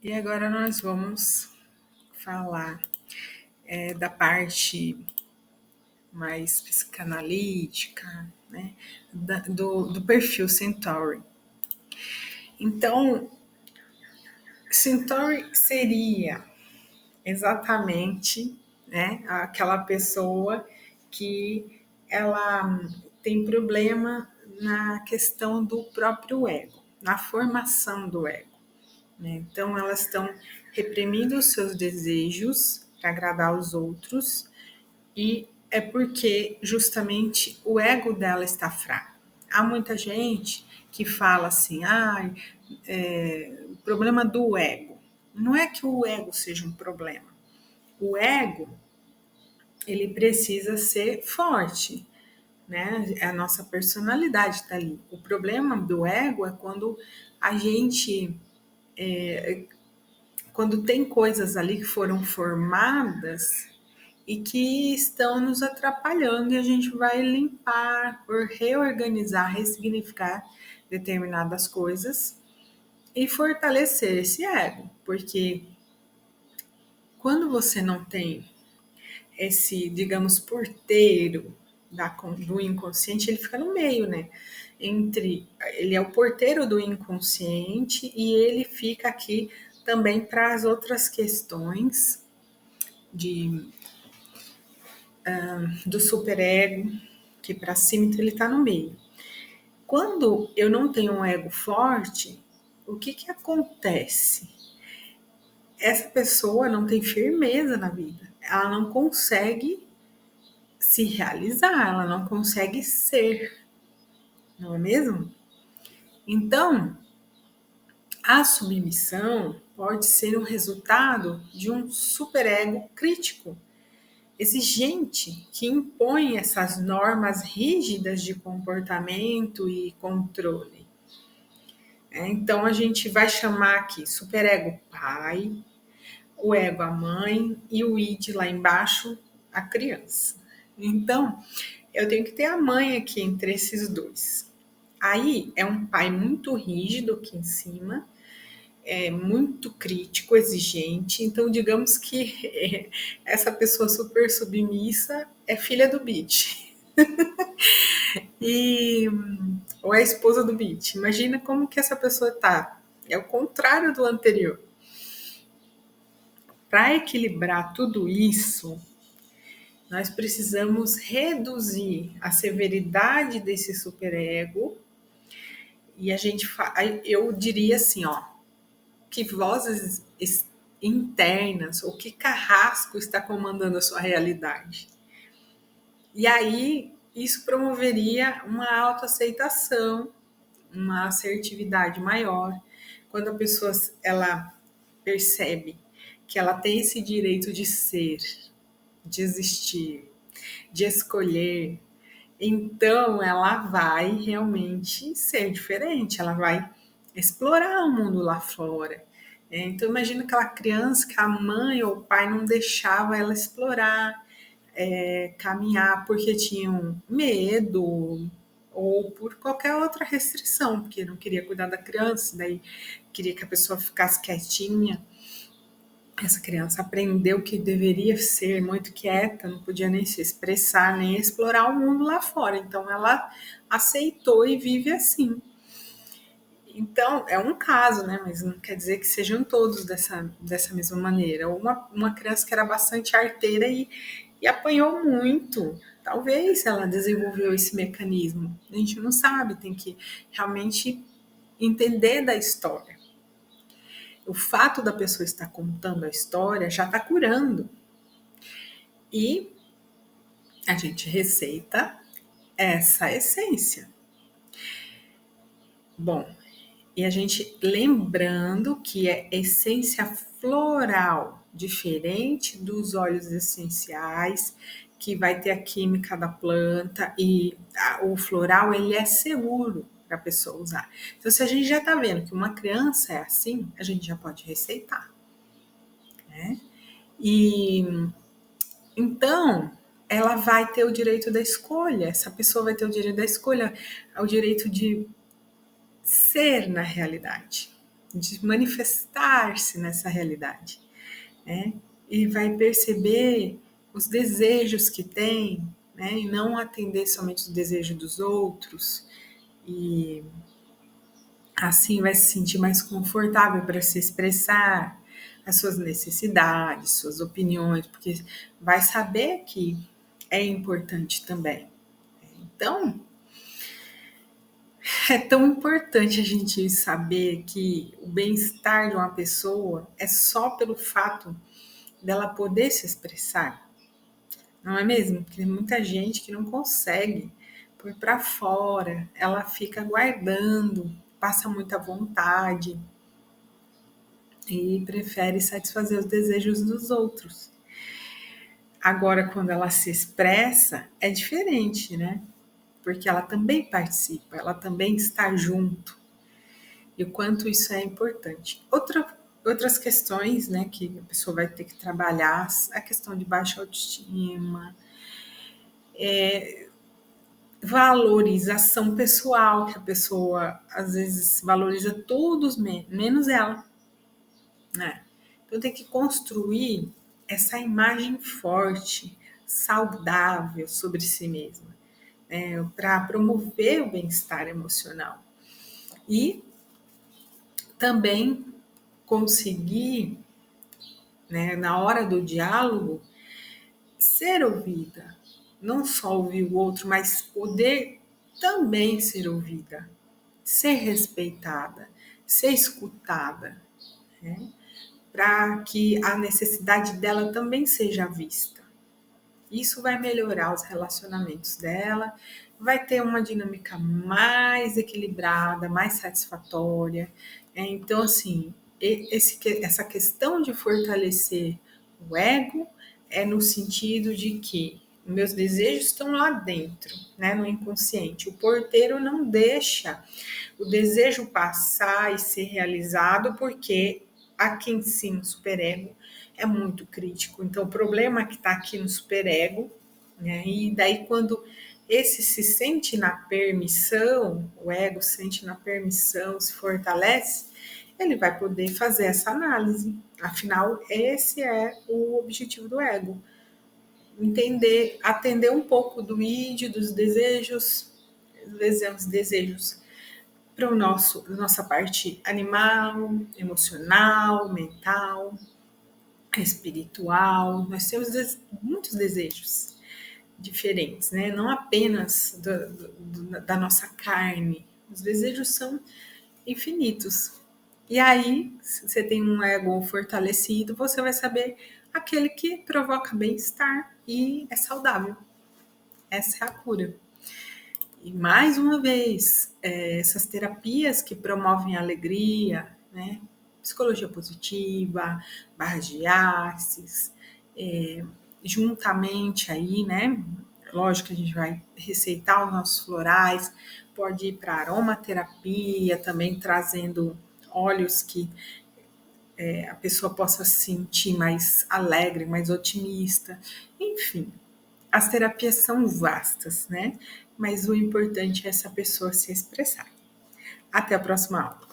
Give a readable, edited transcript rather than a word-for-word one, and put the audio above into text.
E agora nós vamos falar da parte mais psicanalítica, né, do perfil Centauri. Então, Centauri seria exatamente, né, aquela pessoa que ela tem problema na questão do próprio ego, na formação do ego. Né? Então, elas estão reprimindo os seus desejos para agradar os outros e é porque justamente o ego dela está fraco. Há muita gente que fala assim, o problema do ego. Não é que o ego seja um problema. O ego, ele precisa ser forte, né? A nossa personalidade está ali. O problema do ego é quando a gente quando tem coisas ali que foram formadas e que estão nos atrapalhando e a gente vai limpar, por reorganizar, ressignificar determinadas coisas e fortalecer esse ego, porque quando você não tem esse, digamos, porteiro do inconsciente, ele fica no meio, né? Ele é o porteiro do inconsciente e ele fica aqui também para as outras questões de do superego, que para cima então ele está no meio. Quando eu não tenho um ego forte, o que acontece? Essa pessoa não tem firmeza na vida, ela não consegue se realizar, ela não consegue ser, não é mesmo? Então, a submissão pode ser um resultado de um superego crítico, exigente, que impõe essas normas rígidas de comportamento e controle. Então, a gente vai chamar aqui superego pai, o ego a mãe e o id lá embaixo a criança. Então, eu tenho que ter a mãe aqui entre esses dois. Aí é um pai muito rígido aqui em cima, é muito crítico, exigente. Então, digamos que essa pessoa super submissa é filha do Beat. Ou é a esposa do Beat. Imagina como que essa pessoa tá. É o contrário do anterior. Para equilibrar tudo isso, nós precisamos reduzir a severidade desse superego e eu diria assim, ó, que vozes internas ou que carrasco está comandando a sua realidade. E aí isso promoveria uma autoaceitação, uma assertividade maior. Quando a pessoa ela percebe que ela tem esse direito de ser, de existir, de escolher, então ela vai realmente ser diferente, ela vai explorar o mundo lá fora. Então imagina aquela criança que a mãe ou o pai não deixava ela explorar, caminhar porque tinham medo ou por qualquer outra restrição, porque não queria cuidar da criança, daí queria que a pessoa ficasse quietinha. Essa criança aprendeu que deveria ser muito quieta, não podia nem se expressar, nem explorar o mundo lá fora. Então ela aceitou e vive assim. Então, é um caso, né? Mas não quer dizer que sejam todos dessa mesma maneira. Uma criança que era bastante arteira e apanhou muito. Talvez ela desenvolveu esse mecanismo. A gente não sabe, tem que realmente entender da história. O fato da pessoa estar contando a história já está curando. E a gente receita essa essência. Bom, e a gente lembrando que é essência floral, diferente dos óleos essenciais, que vai ter a química da planta e o floral ele é seguro para a pessoa usar. Então, se a gente já está vendo que uma criança é assim, a gente já pode receitar, né? E então ela vai ter o direito da escolha, essa pessoa vai ter o direito da escolha, o direito de ser na realidade. de manifestar-se nessa realidade, né? E vai perceber os desejos que tem, né? E não atender somente os desejos dos outros, e assim vai se sentir mais confortável para se expressar as suas necessidades, suas opiniões, porque vai saber que é importante também. Então, é tão importante a gente saber que o bem-estar de uma pessoa é só pelo fato dela poder se expressar, não é mesmo? Porque tem muita gente que não consegue pôr para fora, ela fica guardando, passa muita vontade e prefere satisfazer os desejos dos outros. Agora, quando ela se expressa, é diferente, né? Porque ela também participa, ela também está junto. E o quanto isso é importante. Outras questões, né, que a pessoa vai ter que trabalhar, a questão de baixa autoestima, valorização pessoal, que a pessoa às vezes valoriza todos menos ela, né? Então tem que construir essa imagem forte, saudável sobre si mesma, né, para promover o bem-estar emocional. E também conseguir, né, na hora do diálogo, ser ouvida. Não só ouvir o outro, mas poder também ser ouvida, ser respeitada, ser escutada, né? Para que a necessidade dela também seja vista. Isso vai melhorar os relacionamentos dela, vai ter uma dinâmica mais equilibrada, mais satisfatória. Então, assim, essa questão de fortalecer o ego é no sentido de que meus desejos estão lá dentro, né, no inconsciente. O porteiro não deixa o desejo passar e ser realizado porque aqui em cima o superego é muito crítico. Então, o problema que está aqui no superego, né? E daí, quando esse se sente na permissão, o ego se sente na permissão, se fortalece, ele vai poder fazer essa análise. Afinal, esse é o objetivo do ego. Entender, atender um pouco do id, dos desejos para nossa parte animal, emocional, mental, espiritual. Nós temos muitos desejos diferentes, né? Não apenas da nossa carne. Os desejos são infinitos. E aí, se você tem um ego fortalecido, você vai saber aquele que provoca bem-estar e é saudável. Essa é a cura. E mais uma vez, essas terapias que promovem a alegria, né? Psicologia positiva, barra de axis, juntamente aí, né? Lógico que a gente vai receitar os nossos florais, pode ir para aromaterapia, também trazendo óleos que a pessoa possa se sentir mais alegre, mais otimista, enfim. As terapias são vastas, né? Mas o importante é essa pessoa se expressar. Até a próxima aula.